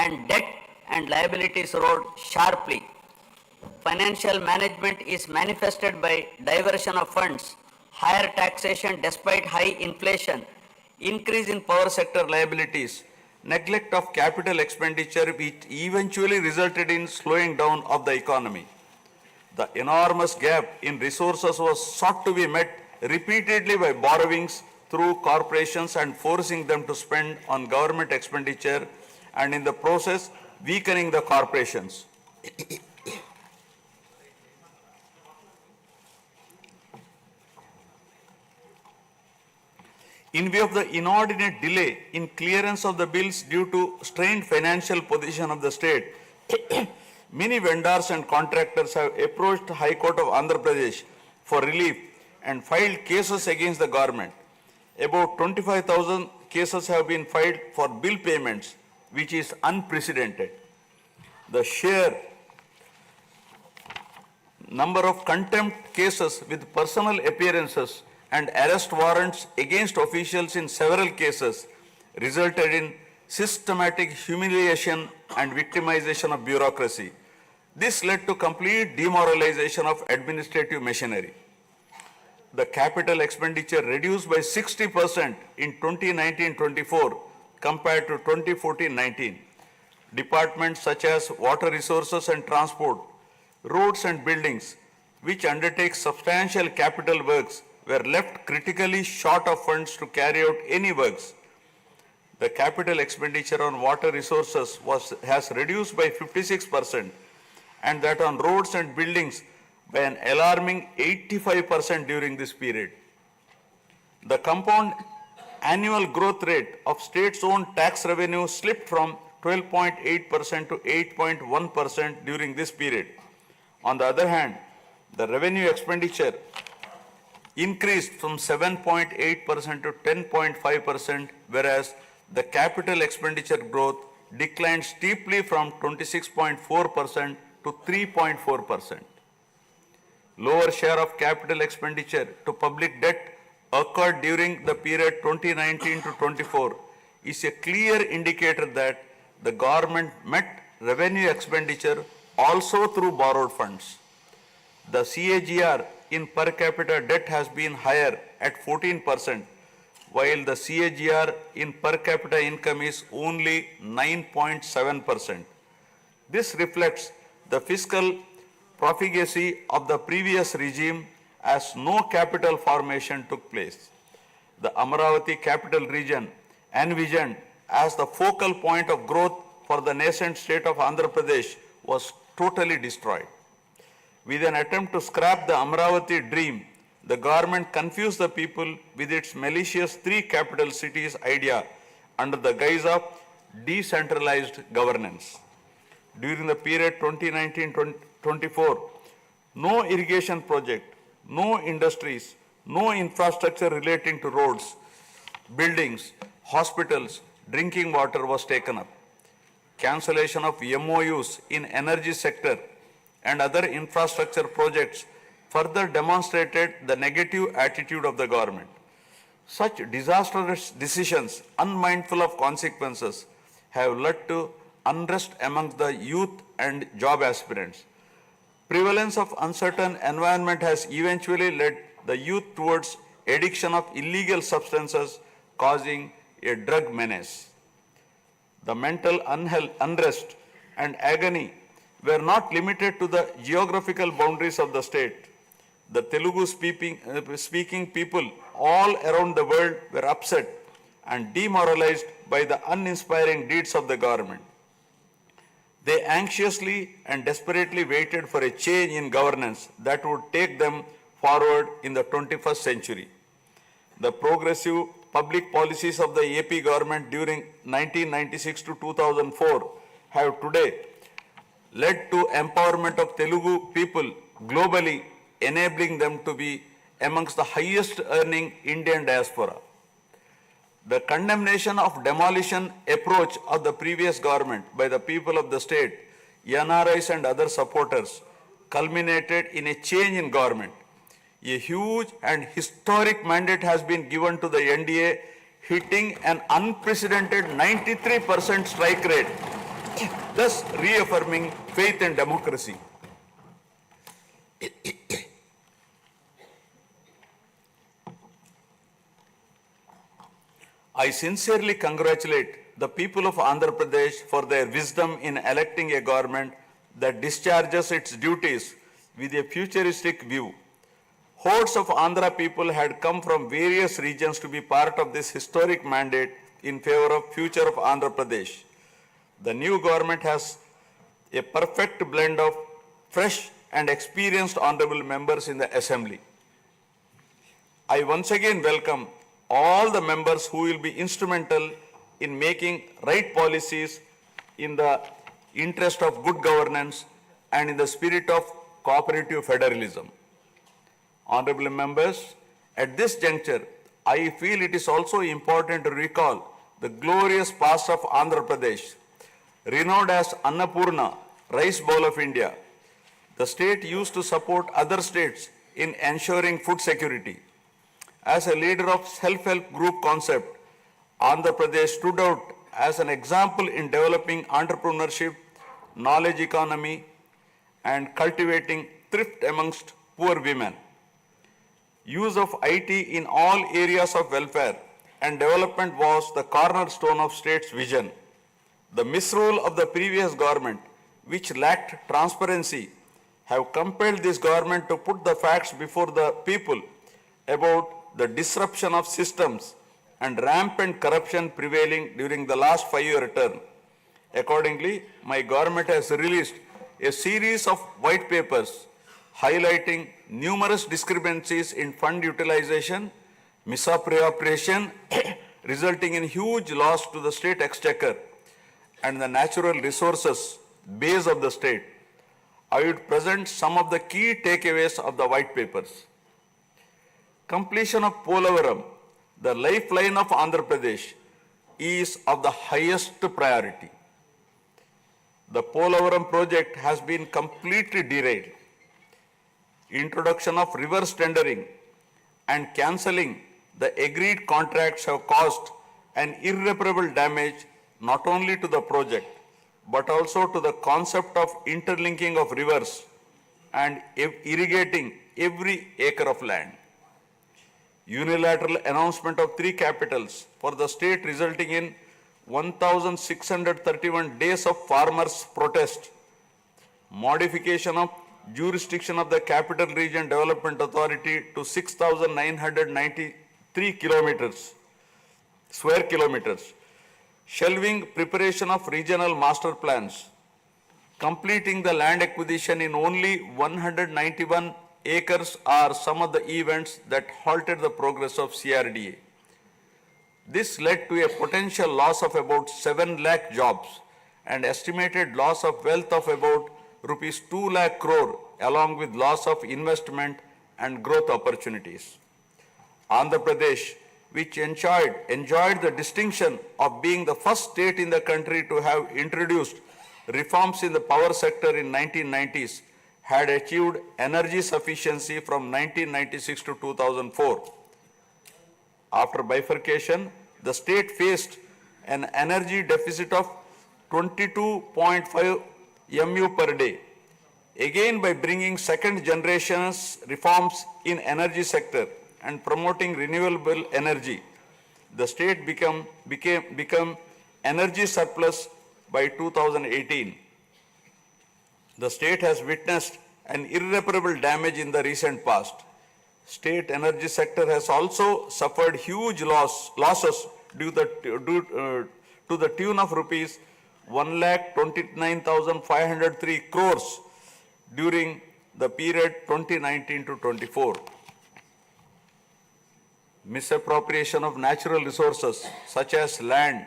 and debt and liabilities rose sharply. Financial management is manifested by diversion of funds, higher taxation despite high inflation, increase in power sector liabilities, neglect of capital expenditure which eventually resulted in slowing down of the economy. The enormous gap in resources was sought to be met repeatedly by borrowings through corporations and forcing them to spend on government expenditure, and in the process weakening the corporations. In view of the inordinate delay in clearance of the bills due to strained financial position of the state, many vendors and contractors have approached the High Court of Andhra Pradesh for relief and filed cases against the government. About 25,000 cases have been filed for bill payments, which is unprecedented. The sheer number of contempt cases with personal appearances and arrest warrants against officials in several cases resulted in systematic humiliation and victimization of bureaucracy. This led to complete demoralization of administrative machinery. The capital expenditure reduced by 60% in 2019-24 compared to 2014-19. Departments such as water resources and transport, roads and buildings, which undertake substantial capital works, were left critically short of funds to carry out any works. The capital expenditure on water resources has reduced by 56%, and that on roads and buildings by an alarming 85% during this period. The compound annual growth rate of states-owned tax revenue slipped from 12.8% to 8.1% during this period. On the other hand, the revenue expenditure increased from 7.8% to 10.5%, whereas the capital expenditure growth declined steeply from 26.4% to 3.4%. Lower share of capital expenditure to public debt occurred during the period 2019 to 24 is a clear indicator that the government met revenue expenditure also through borrowed funds. The CAGR in per capita debt has been higher at 14%, while the CAGR in per capita income is only 9.7%. This reflects the fiscal profligacy of the previous regime as no capital formation took place. The Amaravati capital region, envisioned as the focal point of growth for the nascent state of Andhra Pradesh, was totally destroyed. With an attempt to scrap the Amaravati dream, the government confused the people with its malicious three capital cities idea under the guise of decentralized governance. During the period 2019-24, no irrigation project, no industries, no infrastructure relating to roads, buildings, hospitals, drinking water was taken up. Cancellation of MOUs in energy sector and other infrastructure projects further demonstrated the negative attitude of the government. Such disastrous decisions, unmindful of consequences, have led to unrest amongst the youth and job aspirants. Prevalence of uncertain environment has eventually led the youth towards addiction of illegal substances, causing a drug menace. The mental unrest and agony were not limited to the geographical boundaries of the state. The Telugu speaking people all around the world were upset and demoralized by the uninspiring deeds of the government. They anxiously and desperately waited for a change in governance that would take them forward in the 21st century. The progressive public policies of the AP government during 1996 to 2004 have today led to empowerment of Telugu people globally, enabling them to be amongst the highest earning Indian diaspora. The condemnation of demolition approach of the previous government by the people of the state, NRIs and other supporters, culminated in a change in government. A huge and historic mandate has been given to the NDA, hitting an unprecedented 93% strike rate thus reaffirming faith in democracy. I sincerely congratulate the people of Andhra Pradesh for their wisdom in electing a government that discharges its duties with a futuristic view. Hordes of Andhra people had come from various regions to be part of this historic mandate in favor of future of Andhra Pradesh. The new government has a perfect blend of fresh and experienced honorable members in the assembly. I once again welcome all the members who will be instrumental in making right policies in the interest of good governance and in the spirit of cooperative federalism. Honorable members, at this juncture, I feel it is also important to recall the glorious past of Andhra Pradesh, renowned as Annapurna, rice bowl of India. The state used to support other states in ensuring food security. As a leader of self-help group concept, Andhra Pradesh stood out as an example in developing entrepreneurship, knowledge economy, and cultivating thrift amongst poor women. Use of IT in all areas of welfare and development was the cornerstone of state's vision. The misrule of the previous government, which lacked transparency, have compelled this government to put the facts before the people about the disruption of systems and rampant corruption prevailing during the last 5-year term. Accordingly, my government has released a series of white papers highlighting numerous discrepancies in fund utilization, misappropriation, resulting in huge loss to the state exchequer and the natural resources base of the state. I would present some of the key takeaways of the white papers. Completion of Polavaram, the lifeline of Andhra Pradesh, is of the highest priority. The Polavaram project has been completely derailed. Introduction of reverse tendering and cancelling the agreed contracts have caused an irreparable damage not only to the project but also to the concept of interlinking of rivers and irrigating every acre of land. Unilateral announcement of 3 capitals for the state resulting in 1,631 days of farmers' protest. Modification of jurisdiction of the Capital Region Development Authority to 6,993 square kilometers. Shelving preparation of regional master plans. Completing the land acquisition in only 191 acres are some of the events that halted the progress of CRDA. This led to a potential loss of about 7 lakh jobs and estimated loss of wealth of about rupees 2 lakh crore along with loss of investment and growth opportunities. Andhra Pradesh, which enjoyed the distinction of being the first state in the country to have introduced reforms in the power sector in 1990s, had achieved energy sufficiency from 1996 to 2004. After bifurcation, the state faced an energy deficit of 22.5 MU per day. Again, by bringing second generation's reforms in energy sector and promoting renewable energy, the state become energy surplus by 2018. The state has witnessed an irreparable damage in the recent past. State energy sector has also suffered huge losses due to the tune of rupees 1,29,503 crores during the period 2019 to 24. Misappropriation of natural resources such as land,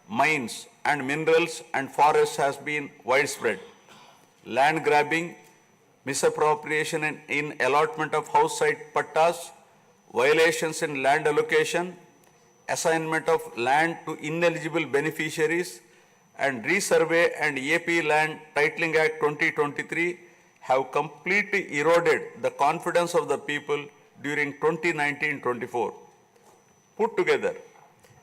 mines and minerals and forests has been widespread. Land grabbing, misappropriation in allotment of house site pattas, violations in land allocation, assignment of land to ineligible beneficiaries, and Resurvey and AP Land Titling Act 2023 have completely eroded the confidence of the people during 2019-24. Put together,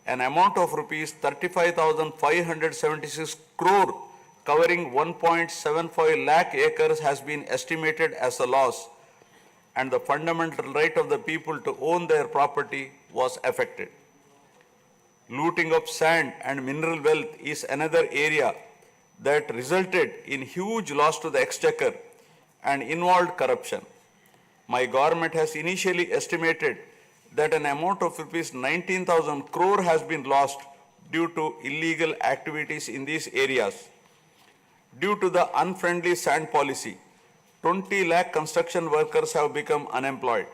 an amount of rupees 35,576 crore covering 1.75 lakh acres has been estimated as a loss, and the fundamental right of the people to own their property was affected. Looting of sand and mineral wealth is another area that resulted in huge loss to the exchequer and involved corruption. My government has initially estimated that an amount of rupees 19,000 crore has been lost due to illegal activities in these areas. Due to the unfriendly sand policy, 20 lakh construction workers have become unemployed.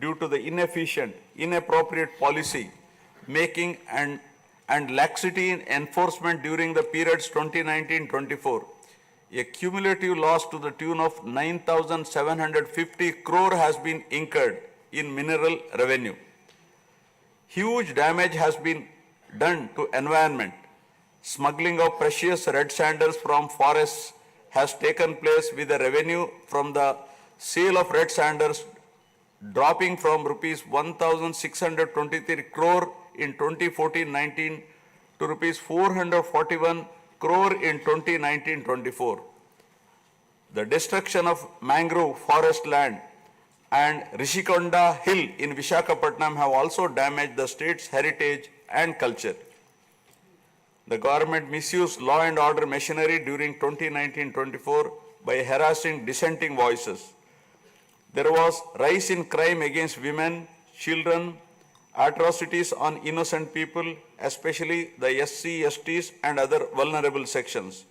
Due to the inefficient, inappropriate policy making and laxity in enforcement during the periods 2019-24, a cumulative loss to the tune of 9,750 crore has been incurred in mineral revenue. Huge damage has been done to environment. Smuggling of precious red sanders from forests has taken place, with the revenue from the sale of red sanders dropping from rupees 1,623 crore in 2014-19 to rupees 441 crore in 2019-24. The destruction of mangrove forest land and Rishikonda Hill in Visakhapatnam have also damaged the state's heritage and culture. The government misused law and order machinery during 2019-24 by harassing dissenting voices. There was rise in crime against women, children, atrocities on innocent people, especially the SC, STs and other vulnerable sections.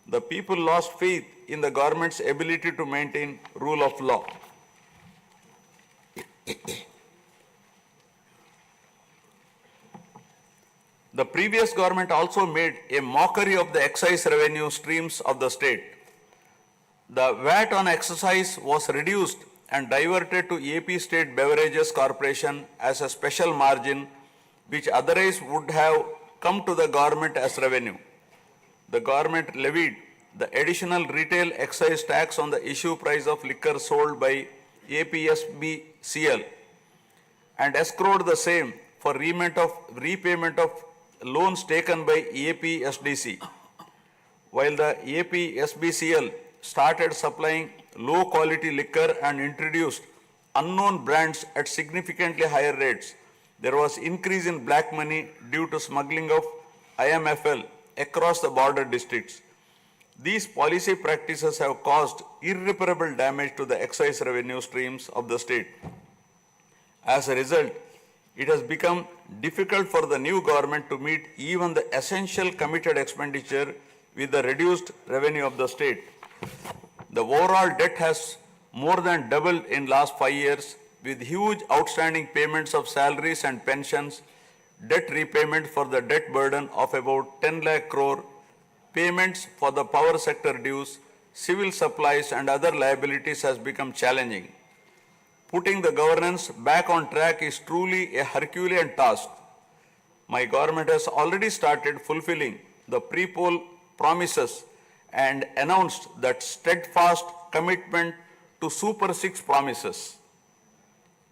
The people lost faith in the government's ability to maintain rule of law. The previous government also made a mockery of the excise revenue streams of the state. The VAT on excise was reduced and diverted to AP State Beverages Corporation as a special margin, which otherwise would have come to the government as revenue. The government levied the additional retail excise tax on the issue price of liquor sold by APSBCL and escrowed the same for repayment of loans taken by APSDC. While the APSBCL started supplying low quality liquor and introduced unknown brands at significantly higher rates, there was increase in black money due to smuggling of IMFL across the border districts. These policy practices have caused irreparable damage to the excise revenue streams of the state. As a result, it has become difficult for the new government to meet even the essential committed expenditure with the reduced revenue of the state. The overall debt has more than doubled in last 5 years, with huge outstanding payments of salaries and pensions, debt repayment for the debt burden of about 10 lakh crore, payments for the power sector dues, civil supplies and other liabilities has become challenging. Putting the governance back on track is truly a Herculean task. My government has already started fulfilling the pre-poll promises and announced that steadfast commitment to Super 6 promises.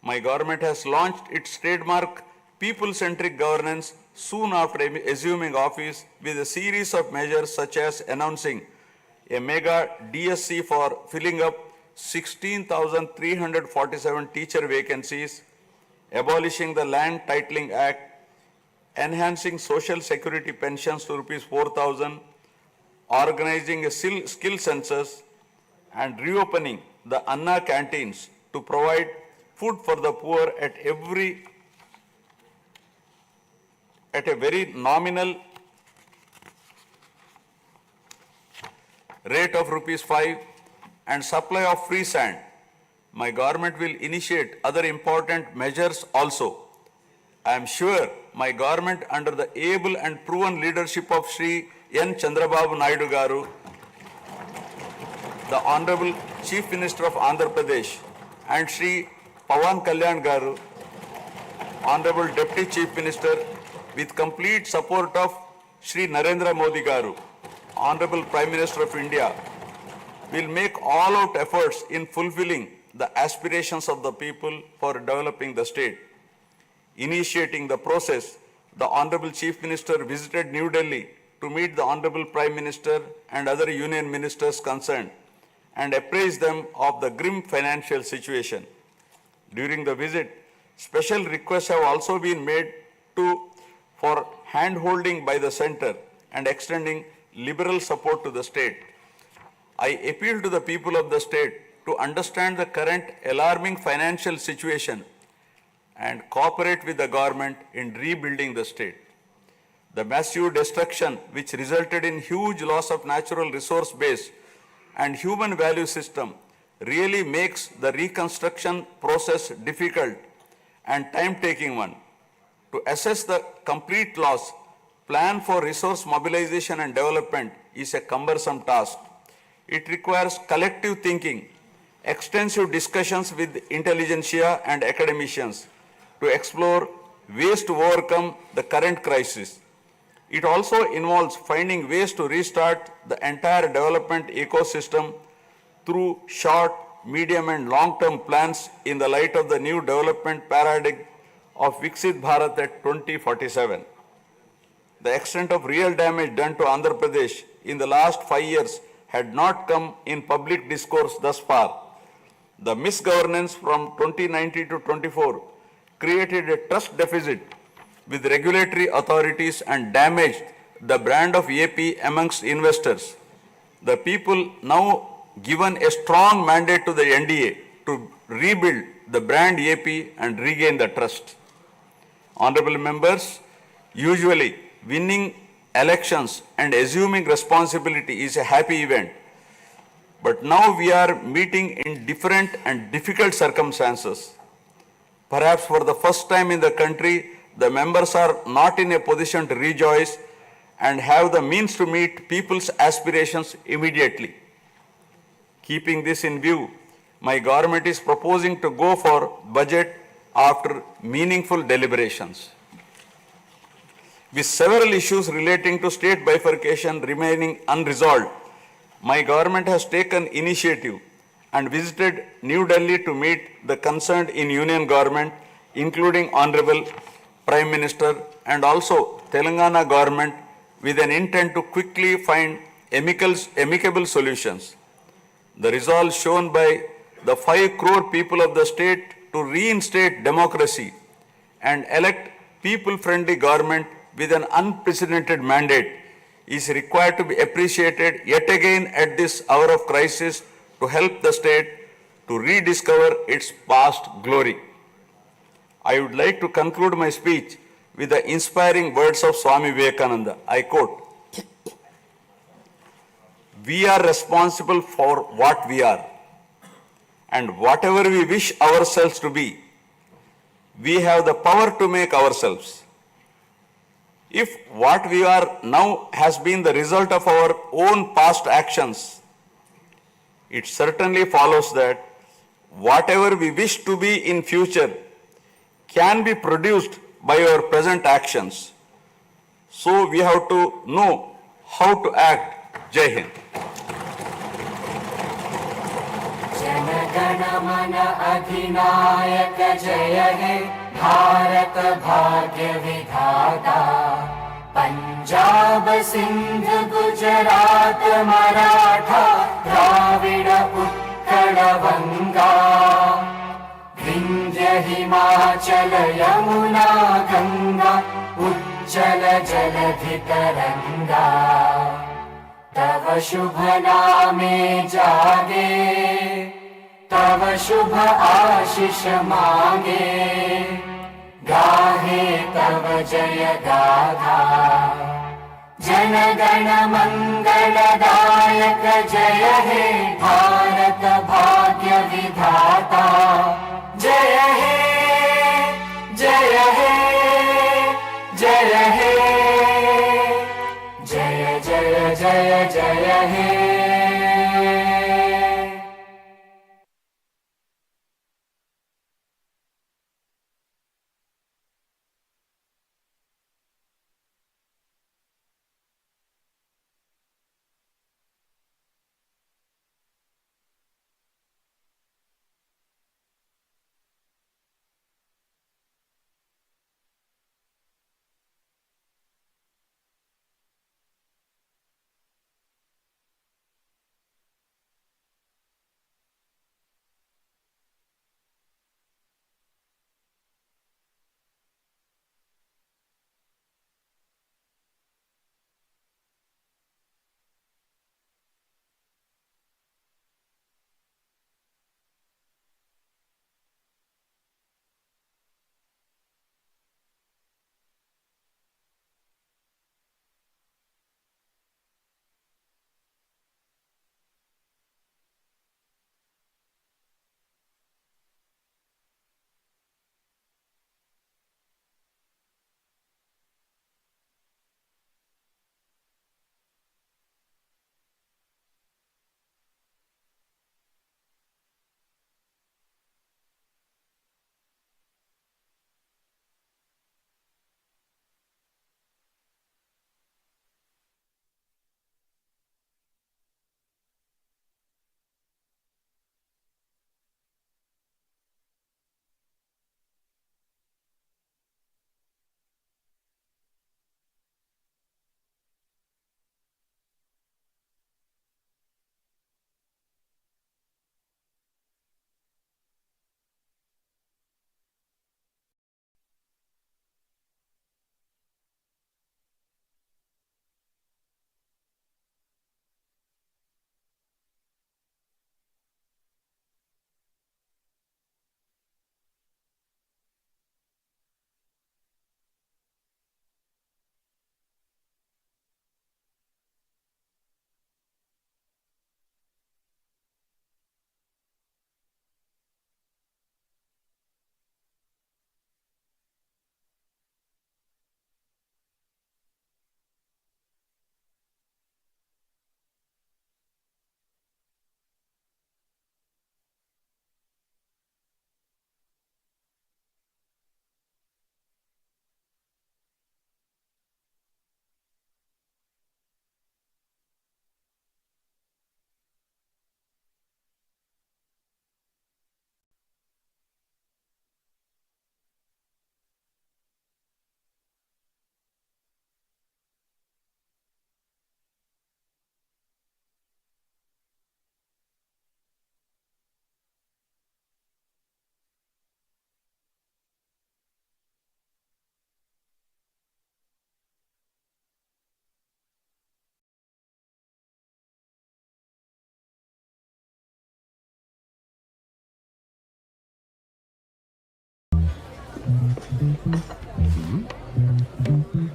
My government has launched its trademark people-centric governance soon after assuming office, with a series of measures such as announcing a mega DSC for filling up 16,347 teacher vacancies, abolishing the Land Titling Act, enhancing social security pensions to rupees 4,000, organizing a skill census, and reopening the Anna canteens to provide food for the poor at a very nominal rate of rupees 5, and supply of free sand. My government will initiate other important measures also. I am sure my government, under the able and proven leadership of Shri N. Chandrababu Naidu Garu, the Honorable Chief Minister of Andhra Pradesh, and Shri Pawan Kalyan Garu, Honorable Deputy Chief Minister, with complete support of Shri Narendra Modi Garu, Honorable Prime Minister of India, will make all-out efforts in fulfilling the aspirations of the people for developing the state. Initiating the process, the Honorable Chief Minister visited New Delhi to meet the Honorable Prime Minister and other Union Ministers concerned and apprise them of the grim financial situation. During the visit, special requests have also been made for hand-holding by the centre and extending liberal support to the state. I appeal to the people of the state to understand the current alarming financial situation and cooperate with the government in rebuilding the state. The massive destruction which resulted in huge loss of natural resource base and human value system really makes the reconstruction process difficult and time-taking one. To assess the complete loss, plan for resource mobilization and development is a cumbersome task. It requires collective thinking, extensive discussions with intelligentsia and academicians to explore ways to overcome the current crisis. It also involves finding ways to restart the entire development ecosystem through short, medium and long-term plans in the light of the new development paradigm of Viksit Bharat at 2047. The extent of real damage done to Andhra Pradesh in the last 5 years had not come in public discourse thus far. The misgovernance from 2019 to 24 created a trust deficit with regulatory authorities and damaged the brand of AP amongst investors. The people now given a strong mandate to the NDA to rebuild the brand AP and regain the trust. Honorable members, usually winning elections and assuming responsibility is a happy event. But now we are meeting in different and difficult circumstances. Perhaps for the first time in the country, the members are not in a position to rejoice and have the means to meet people's aspirations immediately. Keeping this in view, my government is proposing to go for budget after meaningful deliberations. With several issues relating to state bifurcation remaining unresolved, my government has taken initiative and visited New Delhi to meet the concerned in Union government, including Honorable Prime Minister and also Telangana government with an intent to quickly find amicable solutions. The resolve shown by the 5 crore people of the state to reinstate democracy and elect people-friendly government with an unprecedented mandate is required to be appreciated yet again at this hour of crisis to help the state to rediscover its past glory. I would like to conclude my speech with the inspiring words of Swami Vivekananda. I quote, "We are responsible for what we are, and whatever we wish ourselves to be, we have the power to make ourselves. If what we are now has been the result of our own past actions, it certainly follows that whatever we wish to be in future can be produced by our present actions. So we have to know how to act." Jai Hind. जनगण मन अधिनायक जय हे भारत भाग्य विधाता पंजाब सिंध गुजरात मराठा द्राविड उत्कल बंगा विंध्य हिमाचल यमुना गंगा उज्जल जलधि तरंगा तव शुभ नामे जागे तव शुभ आशीष मांगे गाहे तव जय गाथा जन गण मंगलदायक जय हे भारत भाग्य विधाता जय हे जय हे जय हे जय जय जय जय हे।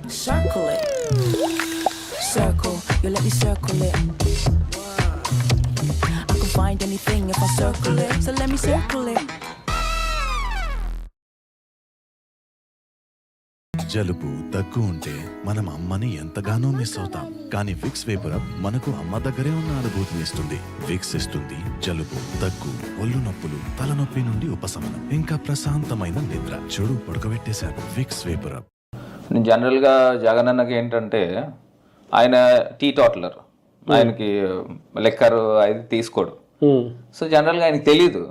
Circle it. Circle, you let me circle it. I can find anything if I circle it. So let me circle it. జలుబు దగ్గు ఉంటే మనం అమ్మని ఎంతగానో మిస్ అవుతాం. కానీ విక్స్ వేపరప్ మనకు అమ్మ దగ్గరే ఉన్న అనుభూతిని ఇస్తుంది. విక్స్ ఇస్తుంది జలుబు, దగ్గు, ఒళ్ళు నొప్పులు, తలనొప్పి నుండి ఉపశమనం, ఇంకా ప్రశాంతమైన నిద్ర. చూడు పడుకోబెట్టేశాను. విక్స్ వేపరప్. జనరల్గా జగన్ అన్నకి ఏంటంటే ఆయన టీ టోటలర్, ఆయనకి లెక్కరు అది తీసుకోడు. సో జనరల్గా ఆయనకి తెలీదు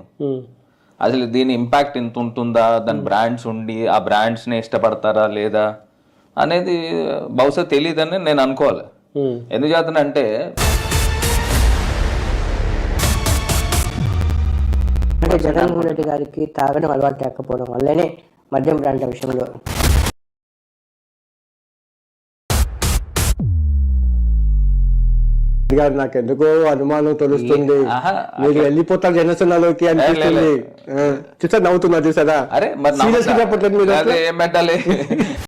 అసలు దీని ఇంపాక్ట్ ఎంత ఉంటుందా, దాని బ్రాండ్స్ ఉండి ఆ బ్రాండ్స్ని ఇష్టపడతారా లేదా అనేది బహుశా తెలియదని నేను అనుకోవాలి. ఎందుకు చేస్తానంటే జగన్మోహన్ రెడ్డి గారికి తాగడం అలవాటు లేకపోవడం వల్లనే మద్యం బ్రాండ్ల విషయంలో గారు నాకు ఎందుకో అనుమానం తెలుస్తుంది. మీరు వెళ్ళిపోతారు జనసేనలోకి అనిపిస్తుంది. చూసా నవ్వుతున్నారు చూసారా? అరే మరి సీరియస్ గా చెప్పట్లేదు మీరు. ఏం పెట్టాలి